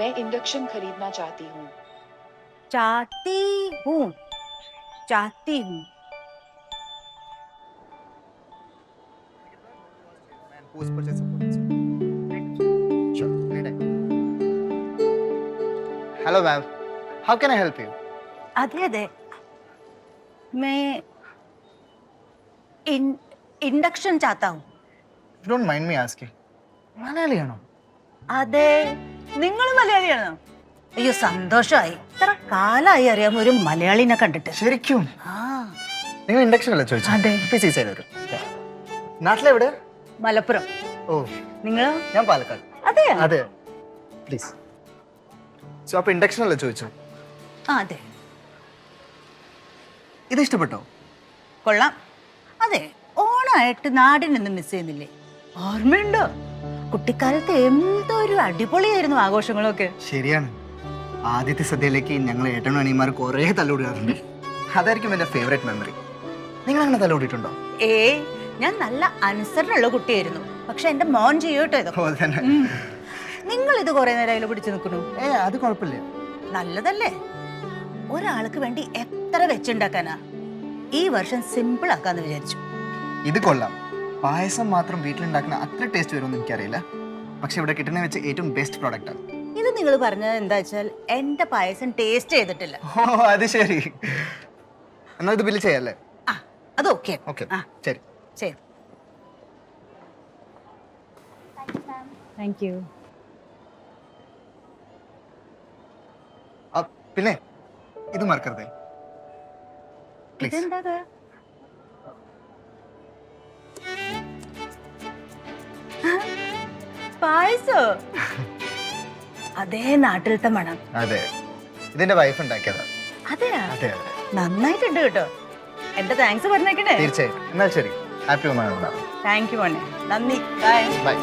मैं इंडक्शन खरीदना चाहती हूँ। चाहती हूँ चाहती हूँ Post purchase support. Sure. Anytime. Hello, ma'am. How can I help you? अरे अरे मैं इंडक्शन चाहता हूँ If you don't mind me asking. മലയാളിയാണോ? അതെ നിങ്ങൾ മലയാളിയാണോ അയ്യോ സന്തോഷമായി ഇത്ര കാലമായി അറിയാമോ ഒരു മലയാളിനെ കണ്ടിട്ട് ശരിക്കും ആ നിങ്ങൾ ഇൻഡക്ഷൻ അല്ലേ ചോദിച്ചു? അതെ. ഈ സൈഡ് വരും. നാട്ടിലെവിടെ? മലപ്പുറം ഓ, നിങ്ങളോ ഞാൻ പാലക്കാട്. അതെ അതെ. പ്ലീസ്. സോ അപ്പൊ ഇൻഡക്ഷൻ അല്ലേ ചോദിച്ചു? ആ അതെ ഇത് ഇഷ്ടപ്പെട്ടോ? കൊള്ളാം അതെ ഓണമായിട്ട് നാടിനൊന്നും മിസ് ചെയ്യുന്നില്ലേ ഓർമ്മയുണ്ടോ കുട്ടിക്കാലത്ത് എന്തൊരു അടിപൊളിയായിരുന്നു ആഘോഷങ്ങളൊക്കെ ശരിയാണ്. ആദ്യത്തെ സദ്യയിലേക്ക് ഞങ്ങൾ ഏട്ടനും അനിയന്മാർ കുറേ തല്ലോടിയാറുണ്ട്. അതായിരിക്കും എന്റെ ഫേവറേറ്റ് മെമ്മറി. നിങ്ങൾ അങ്ങനെ തല്ലോടിയിട്ടുണ്ടോ? ഏയ് ഞാൻ നല്ല അനുസരണമുള്ള കുട്ടിയായിരുന്നു പക്ഷെ എന്റെ മോൻ ചെയ്യോട്ടോ ഇതൊക്കെ ഓ തന്നെ. നിങ്ങൾ ഇത് കുറെ നേരം അതിൽ പിടിച്ചു നിൽക്കണു അത് കുഴപ്പമില്ല. നല്ലതല്ലേ ഒരാൾക്ക് വേണ്ടി എത്ര വെച്ചുണ്ടാക്കാനാ ഈ വർഷം സിമ്പിൾ ആക്കാന്ന് വിചാരിച്ചു ഇത് കൊള്ളാം. പായസം മാത്രം വീട്ടിലുണ്ടാക്കുന്ന അത്ര ടേസ്റ്റ് വരുമെന്ന് എനിക്കറിയില്ല. പക്ഷെ ഇവിടെ കിട്ടുന്ന വെച്ച് ഏറ്റവും ബെസ്റ്റ് പ്രോഡക്റ്റ് ആണ്. ഇത് നിങ്ങൾ പറഞ്ഞത് എന്താ വെച്ചാൽ എന്റെ പായസം ടേസ്റ്റ് ചെയ്തിട്ടില്ല ഓ അത് ശരി. എന്നാൽ ഇത് ബില്ല് ചെയ്യാല്ലേ? ആ അത് ഓക്കെ ഓക്കെ ആ ശരി. ശരി താങ്ക് യു പിന്നെ ഇത് മറക്കരുതേ പ്ലീസ്. ഇതെന്താ പായസോ അതേ നാട്ടിലത്തെ മണം അതെ ഇതിന്റെ വൈഫ് ഉണ്ടാക്കിയതാ. അതെയാ അതെ അതെ നന്നായിട്ടുണ്ട് കേട്ടോ എന്റെ താങ്ക്സ് പറഞ്ഞേക്കണേ തീർച്ചയായിട്ടും. എന്നാൽ ശരി. ഹാപ്പി ഒന്നാണ്. താങ്ക് യു മോനെ നന്ദി ബൈ ബൈ.